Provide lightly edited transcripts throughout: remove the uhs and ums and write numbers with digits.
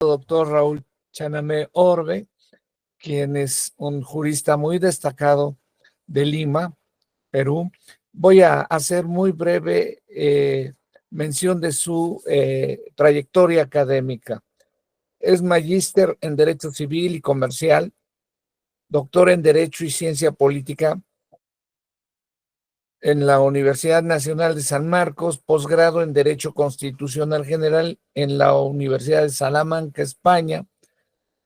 doctor Raúl Chanamé Orbe, quien es un jurista muy destacado de Lima, Perú. Voy a hacer muy breve mención de su trayectoria académica. Es magíster en Derecho Civil y Comercial, doctor en Derecho y Ciencia Política en la Universidad Nacional de San Marcos, posgrado en Derecho Constitucional General en la Universidad de Salamanca, España,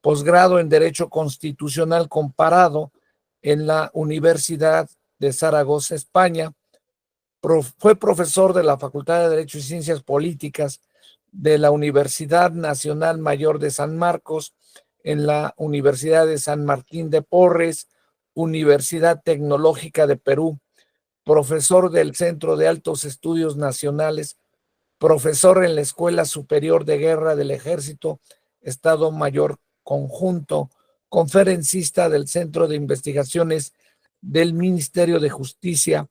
posgrado en Derecho Constitucional Comparado en la Universidad de Zaragoza, España. Fue profesor de la Facultad de Derecho y Ciencias Políticas de la Universidad Nacional Mayor de San Marcos, en la Universidad de San Martín de Porres, Universidad Tecnológica de Perú, profesor del Centro de Altos Estudios Nacionales, profesor en la Escuela Superior de Guerra del Ejército, Estado Mayor Conjunto, conferencista del Centro de Investigaciones del Ministerio de Justicia,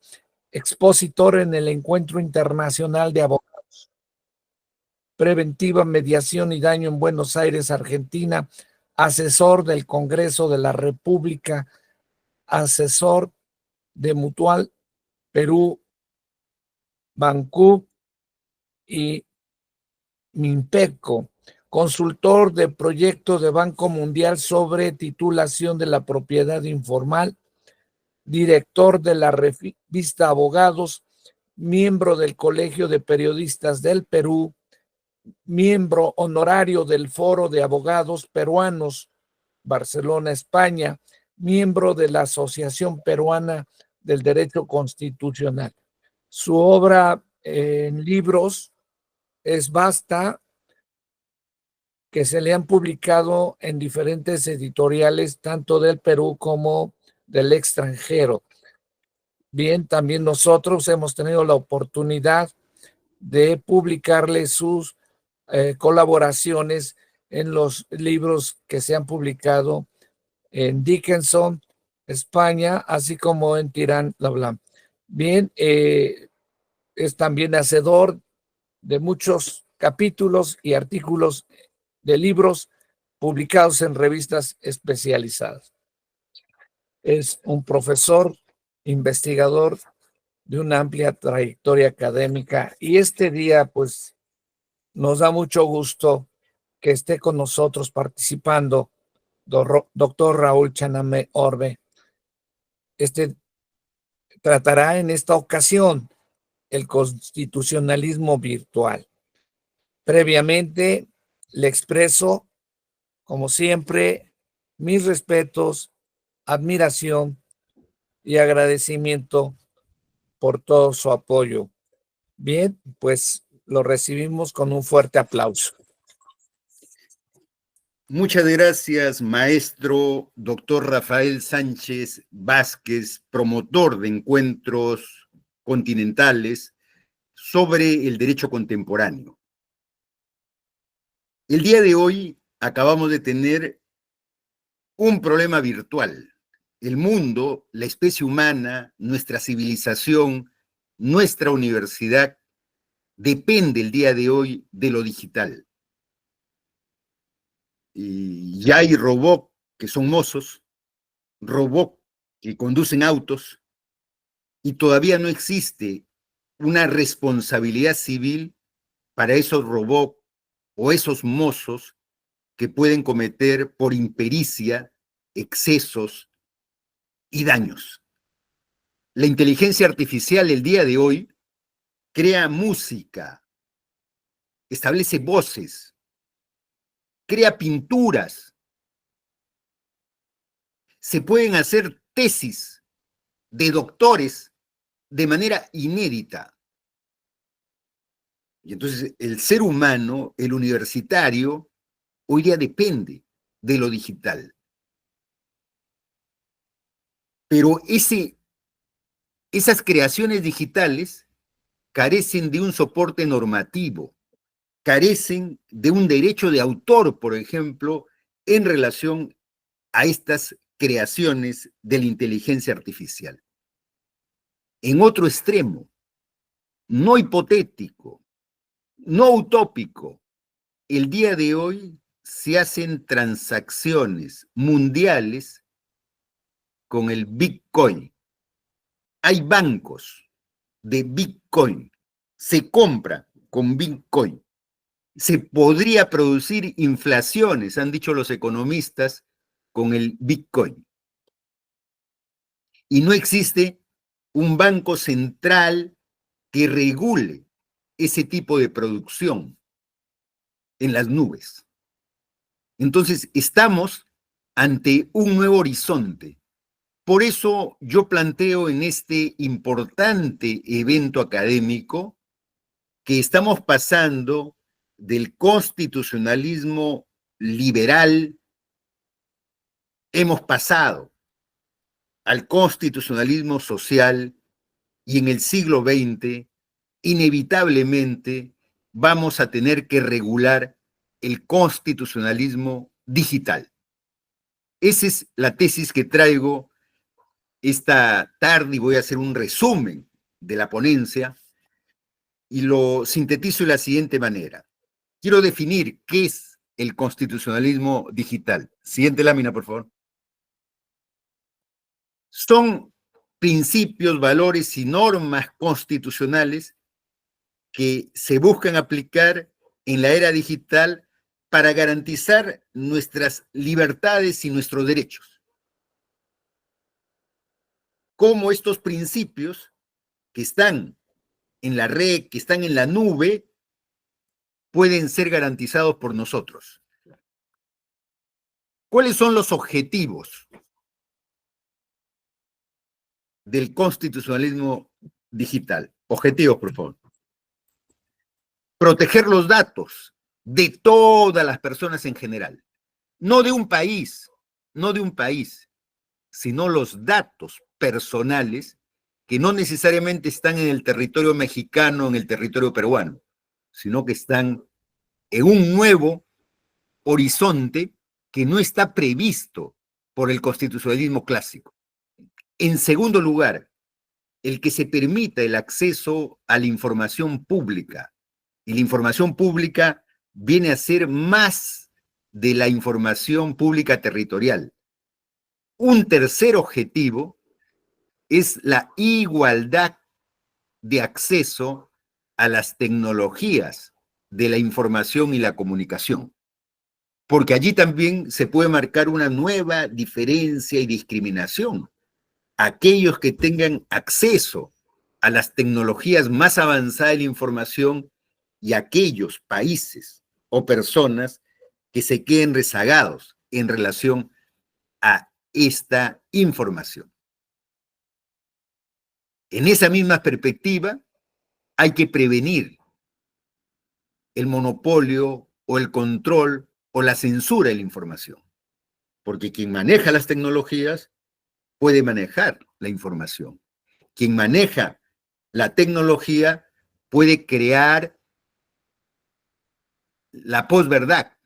expositor en el Encuentro Internacional de Abogados, Preventiva, Mediación y Daño en Buenos Aires, Argentina, asesor del Congreso de la República, asesor de Mutual Perú, Bancú y Minpeco, consultor de proyectos de Banco Mundial sobre titulación de la propiedad informal, director de la revista Abogados, miembro del Colegio de Periodistas del Perú, miembro honorario del Foro de Abogados Peruanos, Barcelona, España, miembro de la Asociación Peruana del Derecho Constitucional. Su obra en libros es vasta, que se le han publicado en diferentes editoriales, tanto del Perú como del extranjero. Bien, también nosotros hemos tenido la oportunidad de publicarle sus colaboraciones en los libros que se han publicado en Dickinson, España, así como en Tirán, Lablam. Bien, es también hacedor de muchos capítulos y artículos de libros publicados en revistas especializadas. Es un profesor, investigador de una amplia trayectoria académica, y este día pues nos da mucho gusto que esté con nosotros participando doctor Raúl Chanamé Orbe. Tratará en esta ocasión el constitucionalismo virtual. Previamente le expreso, como siempre, mis respetos, admiración y agradecimiento por todo su apoyo. Bien, pues lo recibimos con un fuerte aplauso. Muchas gracias, maestro doctor Rafael Sánchez Vázquez, promotor de encuentros continentales sobre el derecho contemporáneo. El día de hoy acabamos de tener un problema virtual. El mundo, la especie humana, nuestra civilización, nuestra universidad, depende el día de hoy de lo digital. Y ya hay robots que son mozos, robots que conducen autos, y todavía no existe una responsabilidad civil para esos robots o esos mozos que pueden cometer por impericia excesos y daños. La inteligencia artificial el día de hoy crea música, establece voces, crea pinturas, se pueden hacer tesis de doctores de manera inédita. Y entonces el ser humano, el universitario, hoy día depende de lo digital. Pero esas creaciones digitales carecen de un soporte normativo, carecen de un derecho de autor, por ejemplo, en relación a estas creaciones de la inteligencia artificial. En otro extremo, no hipotético, no utópico, el día de hoy se hacen transacciones mundiales con el Bitcoin. Hay bancos de Bitcoin. Se compra con Bitcoin. Se podría producir inflaciones, han dicho los economistas, con el Bitcoin. Y no existe un banco central que regule ese tipo de producción en las nubes. Entonces, estamos ante un nuevo horizonte. Por eso yo planteo en este importante evento académico que estamos pasando del constitucionalismo liberal, hemos pasado al constitucionalismo social y en el siglo XX, inevitablemente, vamos a tener que regular el constitucionalismo digital. Esa es la tesis que traigo esta tarde y voy a hacer un resumen de la ponencia y lo sintetizo de la siguiente manera. Quiero definir qué es el constitucionalismo digital. Siguiente lámina, por favor. Son principios, valores y normas constitucionales que se buscan aplicar en la era digital para garantizar nuestras libertades y nuestros derechos. Cómo estos principios que están en la red, que están en la nube, pueden ser garantizados por nosotros. ¿Cuáles son los objetivos del constitucionalismo digital? Objetivos, por favor. Proteger los datos de todas las personas en general. No de un país, no de un país, sino los datos personales que no necesariamente están en el territorio mexicano, en el territorio peruano, sino que están en un nuevo horizonte que no está previsto por el constitucionalismo clásico. En segundo lugar, el que se permita el acceso a la información pública. Y la información pública viene a ser más de la información pública territorial. Un tercer objetivo es la igualdad de acceso a las tecnologías de la información y la comunicación, porque allí también se puede marcar una nueva diferencia y discriminación. Aquellos que tengan acceso a las tecnologías más avanzadas de la información y aquellos países o personas que se queden rezagados en relación a esta información. En esa misma perspectiva, hay que prevenir el monopolio o el control o la censura de la información, porque quien maneja las tecnologías puede manejar la información. Quien maneja la tecnología puede crear la posverdad,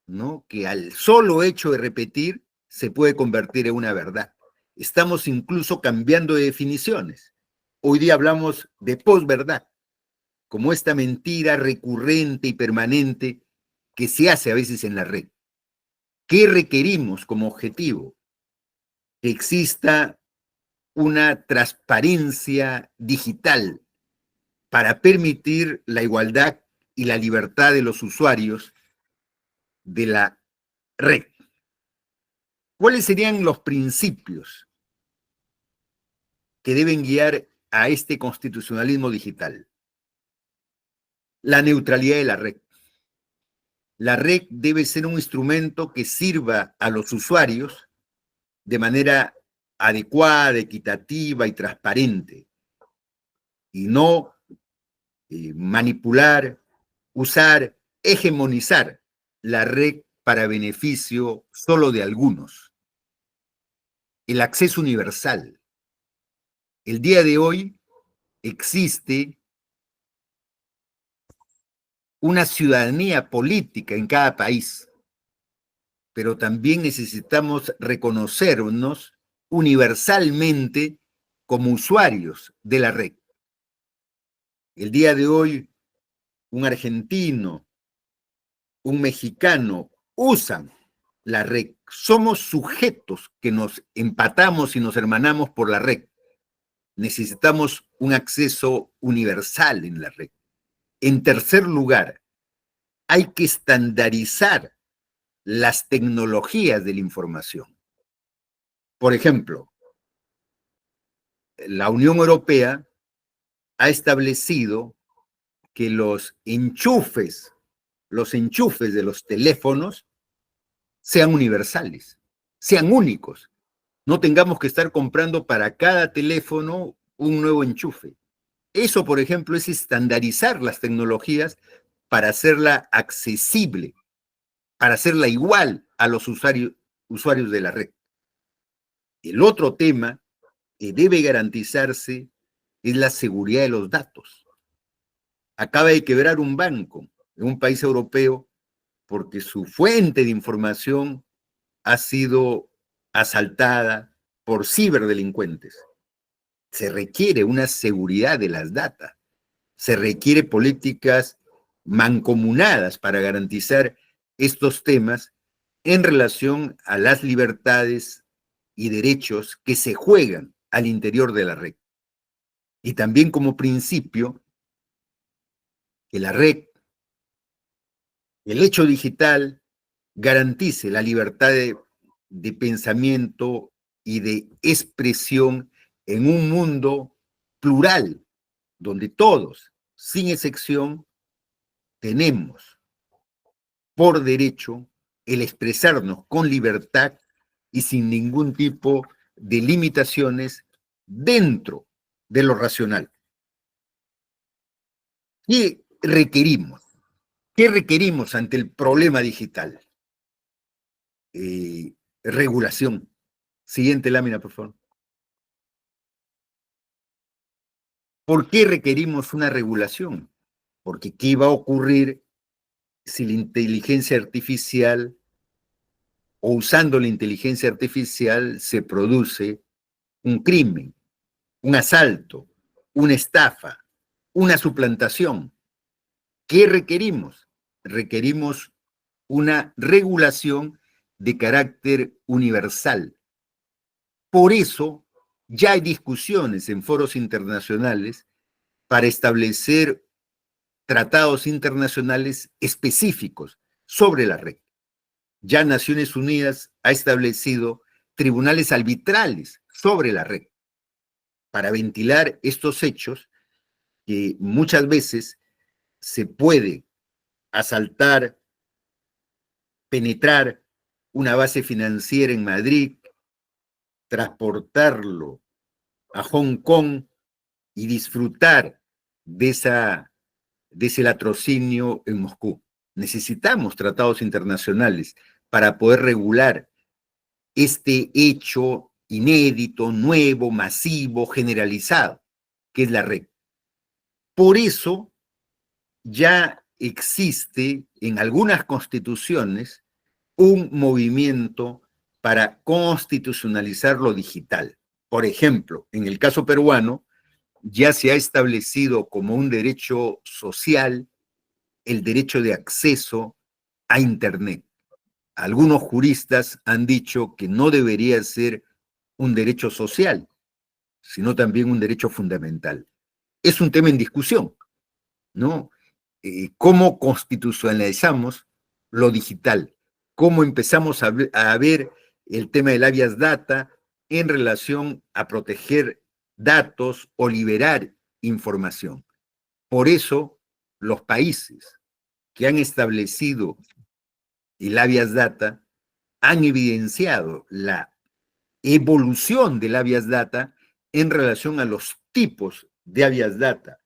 ¿no? Que al solo hecho de repetir se puede convertir en una verdad. Estamos incluso cambiando de definiciones. Hoy día hablamos de posverdad, como esta mentira recurrente y permanente que se hace a veces en la red. ¿Qué requerimos como objetivo? Que exista una transparencia digital para permitir la igualdad y la libertad de los usuarios de la red. ¿Cuáles serían los principios que deben guiar a este constitucionalismo digital? La neutralidad de la red. La red debe ser un instrumento que sirva a los usuarios de manera adecuada, equitativa y transparente, y no manipular, usar, hegemonizar la red para beneficio solo de algunos. El acceso universal. El día de hoy existe una ciudadanía política en cada país, pero también necesitamos reconocernos universalmente como usuarios de la red. El día de hoy, un argentino, un mexicano usan la red. Somos sujetos que nos empatamos y nos hermanamos por la red. Necesitamos un acceso universal en la red. En tercer lugar, hay que estandarizar las tecnologías de la información. Por ejemplo, la Unión Europea ha establecido que los enchufes de los teléfonos sean universales, sean únicos. No tengamos que estar comprando para cada teléfono un nuevo enchufe. Eso, por ejemplo, es estandarizar las tecnologías para hacerla accesible, para hacerla igual a los usuarios de la red. El otro tema que debe garantizarse es la seguridad de los datos. Acaba de quebrar un banco en un país europeo porque su fuente de información ha sido asaltada por ciberdelincuentes. Se requiere una seguridad de las data, se requiere políticas mancomunadas para garantizar estos temas en relación a las libertades y derechos que se juegan al interior de la red. Y también como principio, que la red, el hecho digital, garantice la libertad de pensamiento y de expresión en un mundo plural, donde todos, sin excepción, tenemos por derecho el expresarnos con libertad y sin ningún tipo de limitaciones dentro de lo racional. ¿Qué requerimos? ¿Qué requerimos ante el problema digital? Regulación. Siguiente lámina, por favor. ¿Por qué requerimos una regulación? Porque ¿qué va a ocurrir si la inteligencia artificial o usando la inteligencia artificial se produce un crimen, un asalto, una estafa, una suplantación? ¿Qué requerimos? Requerimos una regulación de carácter universal. Por eso ya hay discusiones en foros internacionales para establecer tratados internacionales específicos sobre la red. Ya Naciones Unidas ha establecido tribunales arbitrales sobre la red para ventilar estos hechos que muchas veces se puede asaltar, penetrar una base financiera en Madrid, transportarlo a Hong Kong y disfrutar de ese latrocinio en Moscú. Necesitamos tratados internacionales para poder regular este hecho inédito, nuevo, masivo, generalizado, que es la red. Por eso ya existe en algunas constituciones un movimiento para constitucionalizar lo digital. Por ejemplo, en el caso peruano, ya se ha establecido como un derecho social el derecho de acceso a Internet. Algunos juristas han dicho que no debería ser un derecho social, sino también un derecho fundamental. Es un tema en discusión, ¿no? ¿Cómo constitucionalizamos lo digital? ¿Cómo empezamos a ver el tema del habeas data en relación a proteger datos o liberar información? Por eso, los países que han establecido el habeas data han evidenciado la evolución del habeas data en relación a los tipos de habeas data.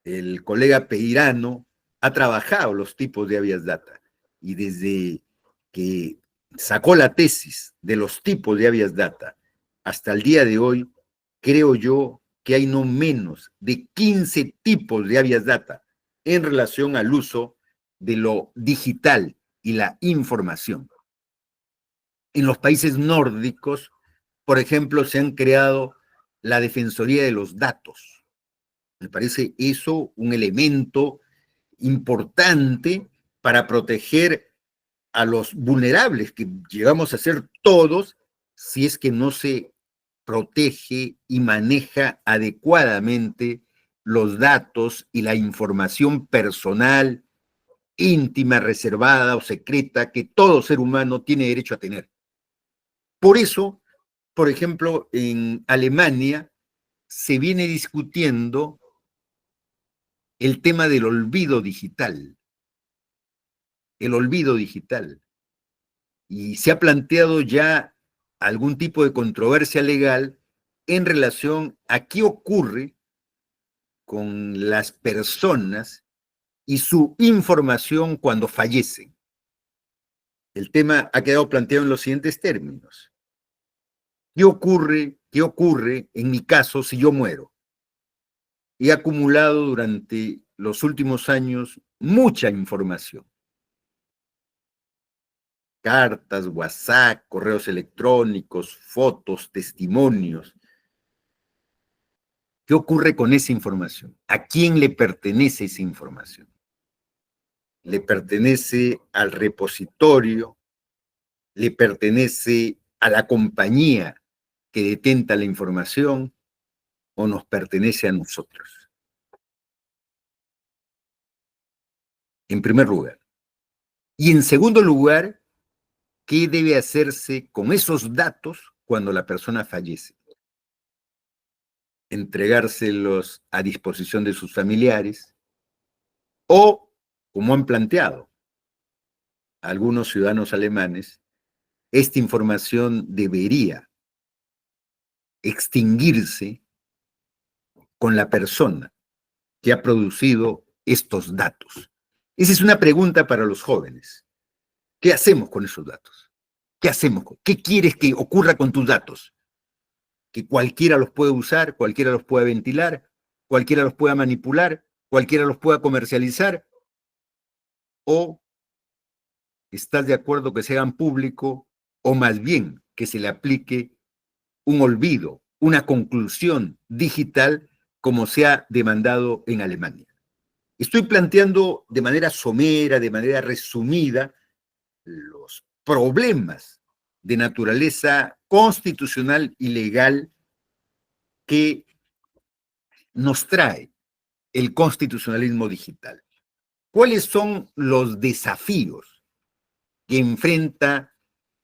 El colega Peirano ha trabajado los tipos de habeas data y desde que sacó la tesis de los tipos de habeas data hasta el día de hoy, creo yo que hay no menos de 15 tipos de habeas data en relación al uso de lo digital y la información. En los países nórdicos, por ejemplo, se han creado la Defensoría de los Datos. Me parece eso un elemento importante para proteger a los vulnerables que llegamos a ser todos si es que no se protege y maneja adecuadamente los datos y la información personal, íntima, reservada o secreta que todo ser humano tiene derecho a tener. Por eso, por ejemplo, en Alemania se viene discutiendo el tema del olvido digital. El olvido digital. Y se ha planteado ya algún tipo de controversia legal en relación a qué ocurre con las personas y su información cuando fallecen. El tema ha quedado planteado en los siguientes términos. ¿Qué ocurre en mi caso si yo muero? He acumulado durante los últimos años mucha información. Cartas, WhatsApp, correos electrónicos, fotos, testimonios. ¿Qué ocurre con esa información? ¿A quién le pertenece esa información? ¿Le pertenece al repositorio? ¿Le pertenece a la compañía que detenta la información? ¿O nos pertenece a nosotros? En primer lugar. Y en segundo lugar, ¿qué debe hacerse con esos datos cuando la persona fallece? Entregárselos a disposición de sus familiares o, como han planteado algunos ciudadanos alemanes, esta información debería extinguirse con la persona que ha producido estos datos. Esa es una pregunta para los jóvenes. ¿Qué hacemos con esos datos? ¿Qué hacemos? ¿Qué quieres que ocurra con tus datos? ¿Que cualquiera los puede usar, cualquiera los pueda ventilar, cualquiera los pueda manipular, cualquiera los pueda comercializar? ¿O estás de acuerdo que se hagan público o más bien que se le aplique un olvido, una conclusión digital como se ha demandado en Alemania? Estoy planteando de manera somera, de manera resumida, los problemas de naturaleza constitucional y legal que nos trae el constitucionalismo digital. ¿Cuáles son los desafíos que enfrenta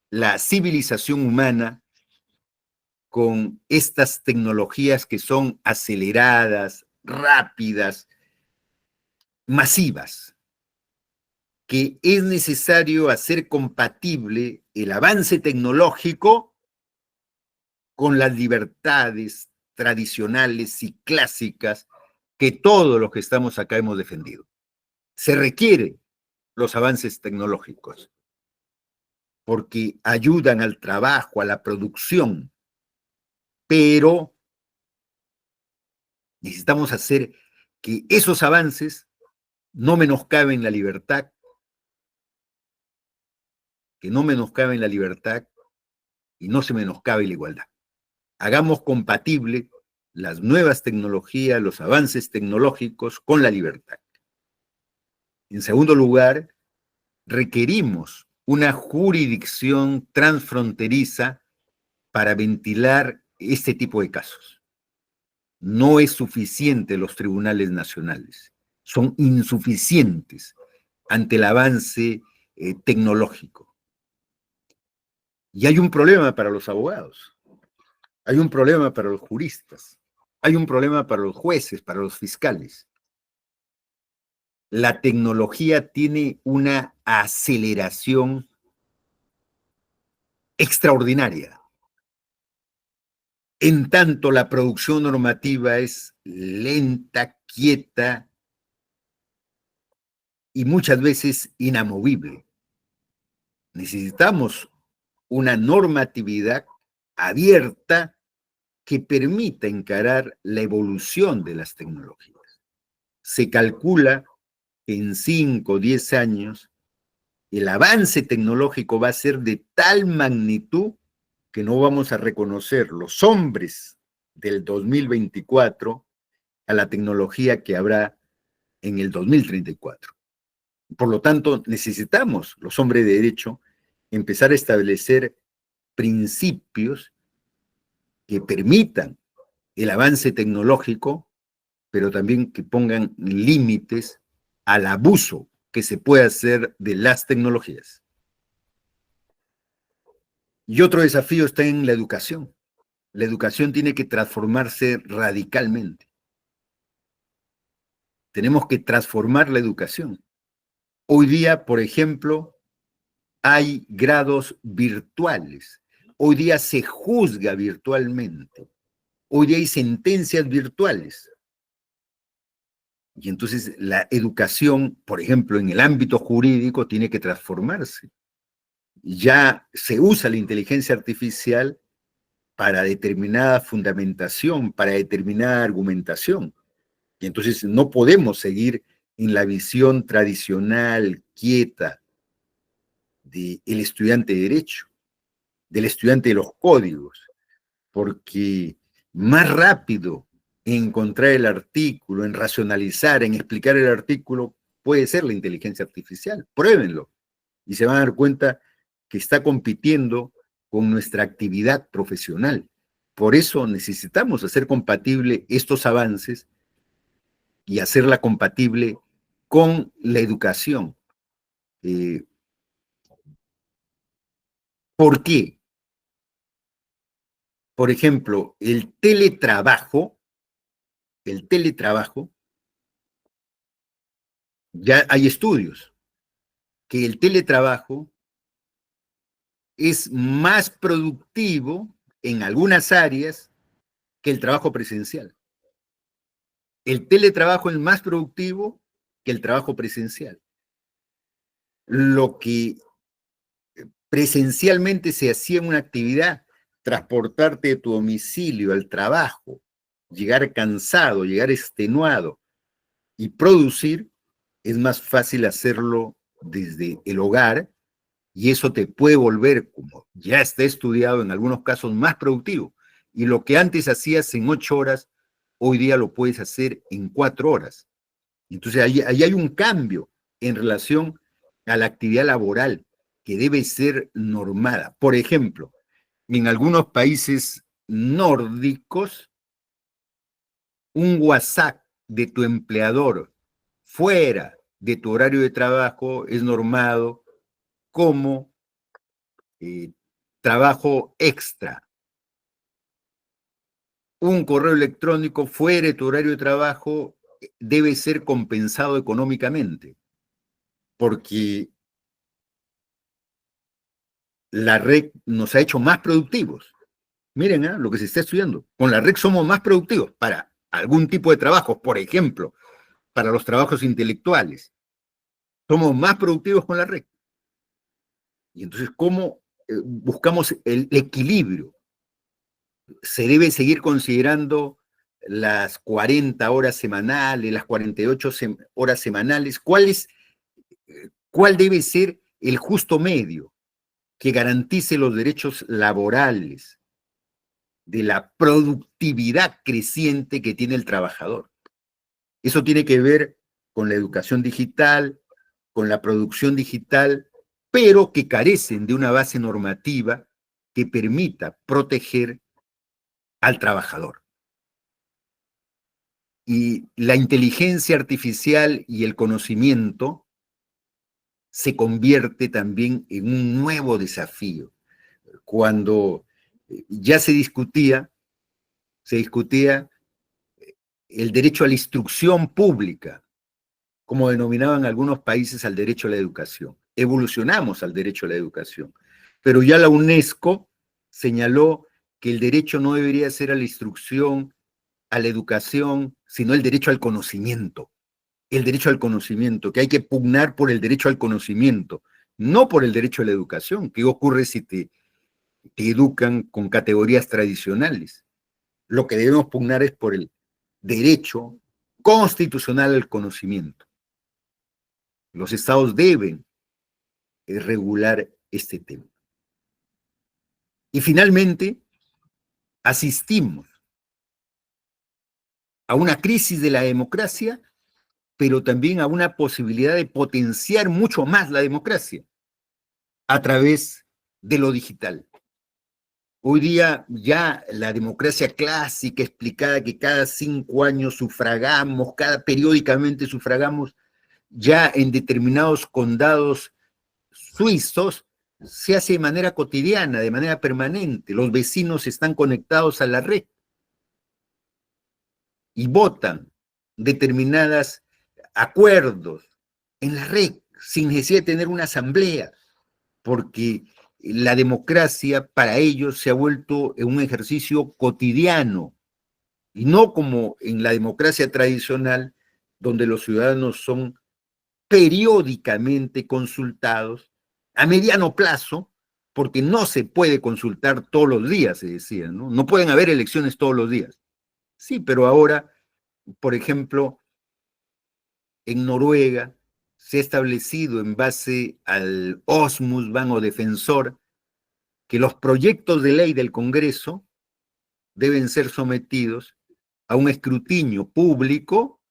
la civilización humana con estas tecnologías que son aceleradas, rápidas, masivas, que es necesario hacer compatible el avance tecnológico con las libertades tradicionales y clásicas que todos los que estamos acá hemos defendido? Se requieren los avances tecnológicos porque ayudan al trabajo, a la producción, pero necesitamos hacer que esos avances no menoscaben la libertad, que no menoscaben la libertad y no se menoscabe la igualdad. Hagamos compatible las nuevas tecnologías, los avances tecnológicos con la libertad. En segundo lugar, requerimos una jurisdicción transfronteriza para ventilar este tipo de casos. No es suficiente los tribunales nacionales, son insuficientes ante el avance tecnológico. Y hay un problema para los abogados, hay un problema para los juristas, hay un problema para los jueces, para los fiscales. La tecnología tiene una aceleración extraordinaria. En tanto, la producción normativa es lenta, quieta y muchas veces inamovible. Necesitamos una normatividad abierta que permita encarar la evolución de las tecnologías. Se calcula que en 5 o 10 años el avance tecnológico va a ser de tal magnitud que no vamos a reconocer los hombres del 2024 a la tecnología que habrá en el 2034. Por lo tanto, necesitamos, los hombres de derecho, empezar a establecer principios que permitan el avance tecnológico, pero también que pongan límites al abuso que se puede hacer de las tecnologías. Y otro desafío está en la educación. La educación tiene que transformarse radicalmente. Tenemos que transformar la educación. Hoy día, por ejemplo, hay grados virtuales. Hoy día se juzga virtualmente. Hoy día hay sentencias virtuales. Y entonces la educación, por ejemplo, en el ámbito jurídico, tiene que transformarse. Ya se usa la inteligencia artificial para determinada fundamentación, para determinada argumentación. Y entonces no podemos seguir en la visión tradicional, quieta, del estudiante de derecho, del estudiante de los códigos, porque más rápido en encontrar el artículo, en racionalizar, en explicar el artículo, puede ser la inteligencia artificial. Pruébenlo y se van a dar cuenta que está compitiendo con nuestra actividad profesional. Por eso necesitamos hacer compatible estos avances y hacerla compatible con la educación. ¿Por qué? Por ejemplo, el teletrabajo, ya hay estudios que el teletrabajo es más productivo en algunas áreas que el trabajo presencial. El teletrabajo es más productivo que el trabajo presencial. Lo que presencialmente se hacía en una actividad, transportarte de tu domicilio al trabajo, llegar cansado, llegar extenuado y producir, es más fácil hacerlo desde el hogar y eso te puede volver, como ya está estudiado en algunos casos, más productivo. Y lo que antes hacías en 8 horas, hoy día lo puedes hacer en 4 horas. Entonces ahí hay un cambio en relación a la actividad laboral que debe ser normada. Por ejemplo, en algunos países nórdicos, un WhatsApp de tu empleador fuera de tu horario de trabajo es normado como trabajo extra. Un correo electrónico fuera de tu horario de trabajo debe ser compensado económicamente, porque la red nos ha hecho más productivos. Miren lo que se está estudiando. Con la red somos más productivos para algún tipo de trabajo, por ejemplo, para los trabajos intelectuales. Somos más productivos con la red. Y entonces, ¿cómo buscamos el equilibrio? Se debe seguir considerando las 40 horas semanales, las 48 horas semanales. ¿Cuál debe ser el justo medio que garantice los derechos laborales de la productividad creciente que tiene el trabajador? Eso tiene que ver con la educación digital, con la producción digital, pero que carecen de una base normativa que permita proteger al trabajador. Y la inteligencia artificial y el conocimiento se convierte también en un nuevo desafío. Cuando ya se discutía el derecho a la instrucción pública, como denominaban algunos países al derecho a la educación. Evolucionamos al derecho a la educación. Pero ya la UNESCO señaló que el derecho no debería ser a la instrucción, a la educación, sino el derecho al conocimiento. El derecho al conocimiento, que hay que pugnar por el derecho al conocimiento, no por el derecho a la educación. ¿Qué ocurre si te educan con categorías tradicionales? Lo que debemos pugnar es por el derecho constitucional al conocimiento. Los estados deben regular este tema. Y finalmente, asistimos a una crisis de la democracia pero también a una posibilidad de potenciar mucho más la democracia a través de lo digital. Hoy día ya la democracia clásica explicada que cada 5 años sufragamos, periódicamente sufragamos, ya en determinados condados suizos se hace de manera cotidiana, de manera permanente. Los vecinos están conectados a la red y votan determinados acuerdos en la red sin necesidad de tener una asamblea, porque la democracia para ellos se ha vuelto un ejercicio cotidiano y no como en la democracia tradicional, donde los ciudadanos son periódicamente consultados a mediano plazo, porque no se puede consultar todos los días, se decía, ¿no? No pueden haber elecciones todos los días. Sí, pero ahora, por ejemplo, en Noruega se ha establecido en base al Ombudsman o defensor que los proyectos de ley del Congreso deben ser sometidos a un escrutinio público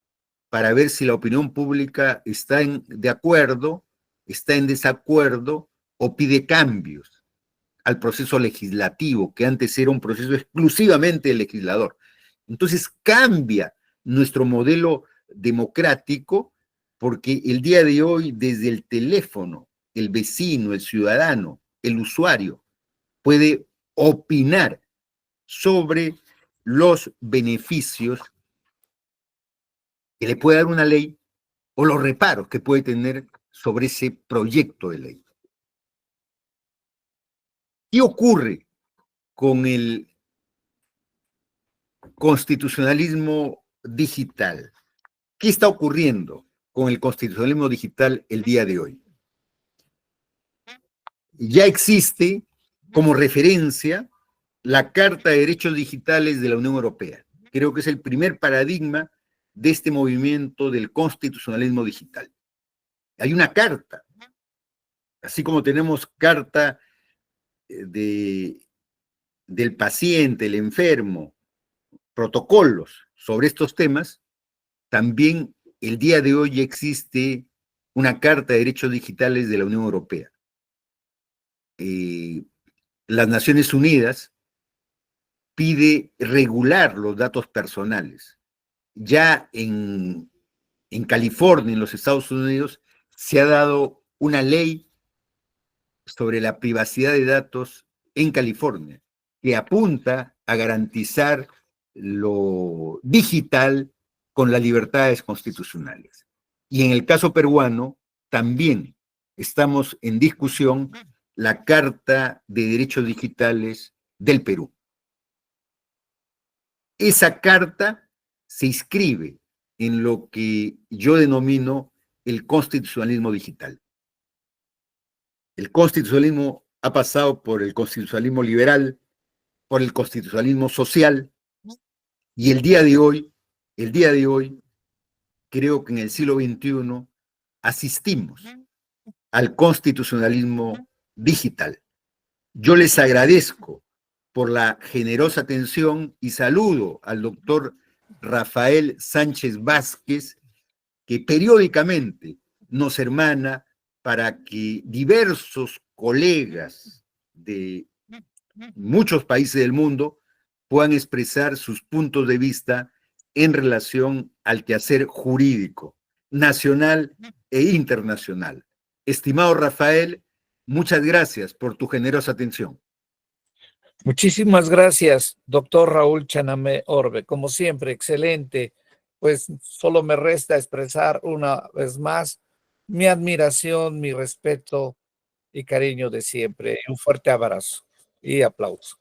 para ver si la opinión pública está de acuerdo, está en desacuerdo o pide cambios al proceso legislativo, que antes era un proceso exclusivamente del legislador. Entonces cambia nuestro modelo democrático porque el día de hoy, desde el teléfono, el vecino, el ciudadano, el usuario, puede opinar sobre los beneficios que le puede dar una ley o los reparos que puede tener sobre ese proyecto de ley. ¿Qué ocurre con el constitucionalismo digital? ¿Qué está ocurriendo con el constitucionalismo digital el día de hoy? Ya existe como referencia la Carta de Derechos Digitales de la Unión Europea. Creo que es el primer paradigma de este movimiento del constitucionalismo digital. Hay una carta, así como tenemos carta del paciente, el enfermo, protocolos sobre estos temas, también el día de hoy existe una Carta de Derechos Digitales de la Unión Europea. Las Naciones Unidas pide regular los datos personales. Ya en California, en los Estados Unidos, se ha dado una ley sobre la privacidad de datos en California, que apunta a garantizar lo digital con las libertades constitucionales. Y en el caso peruano, también estamos en discusión la Carta de Derechos Digitales del Perú. Esa carta se inscribe en lo que yo denomino el constitucionalismo digital. El constitucionalismo ha pasado por el constitucionalismo liberal, por el constitucionalismo social, y el día de hoy, creo que en el siglo XXI asistimos al constitucionalismo digital. Yo les agradezco por la generosa atención y saludo al doctor Rafael Sánchez Vázquez, que periódicamente nos hermana para que diversos colegas de muchos países del mundo puedan expresar sus puntos de vista en relación al quehacer jurídico, nacional e internacional. Estimado Rafael, muchas gracias por tu generosa atención. Muchísimas gracias, doctor Raúl Chanamé Orbe. Como siempre, excelente. Pues solo me resta expresar una vez más mi admiración, mi respeto y cariño de siempre. Un fuerte abrazo y aplauso.